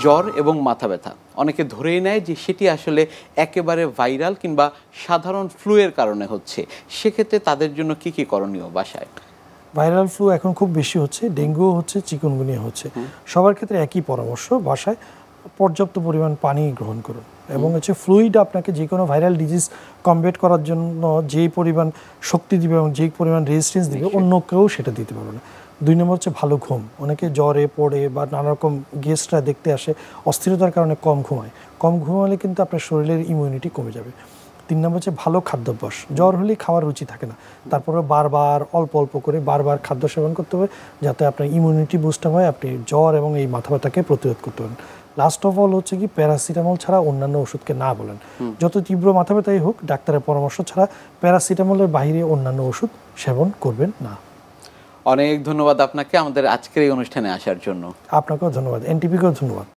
জ্বর এবং মাথা ব্যথা অনেকে ধরেই নেয় যে সেটি আসলে একেবারে ভাইরাল কিংবা সাধারণ ফ্লুয়ের কারণে হচ্ছে, সেক্ষেত্রে তাদের জন্য কি কি করণীয় বাসায়? ভাইরাল ফ্লু এখন খুব বেশি হচ্ছে, ডেঙ্গুও হচ্ছে, চিকুনগুনিয়া হচ্ছে। সবার ক্ষেত্রে একই পরামর্শ, বাসায় পর্যাপ্ত পরিমাণ পানি গ্রহণ করুন এবং ফ্লুইড আপনাকে যে কোনো ভাইরাল ডিজিজ কমব্যাট করার জন্য যেই পরিমাণ শক্তি দিবে এবং যেই পরিমাণ রেজিস্ট্যান্স দিবে অন্য কেউ সেটা দিতে পারবে না। 2 নম্বর হচ্ছে ভালো ঘুম। অনেকে জ্বরে পড়ে বা নানা রকম গেস্টরা দেখতে আসে, অস্থিরতার কারণে কম ঘুমায়। কম ঘুমালে কিন্তু আপনার শরীরের ইমিউনিটি কমে যাবে। 3 নম্বর হচ্ছে ভালো খাদ্যাভ্যাস। জ্বর হলেই খাওয়ার রুচি থাকে না, তারপরে বারবার অল্প অল্প করে বারবার খাদ্য সেবন করতে হবে যাতে আপনার ইমিউনিটি বুস্ট হয়, আপনি জ্বর এবং এই মাথা ব্যথাকে প্রতিরোধ করতে পারেন। লাস্ট অফ অল হচ্ছে কি, প্যারাসিটামল ছাড়া অন্যান্য ওষুধকে না বলেন। যত তীব্র মাথা ব্যথাই হোক, ডাক্তারের পরামর্শ ছাড়া প্যারাসিটামলের বাইরে অন্যান্য ওষুধ সেবন করবেন না। অনেক ধন্যবাদ আপনাকে আমাদের আজকের এই অনুষ্ঠানে আসার জন্য। আপনাকেও ধন্যবাদ, এনটিভিকেও ধন্যবাদ।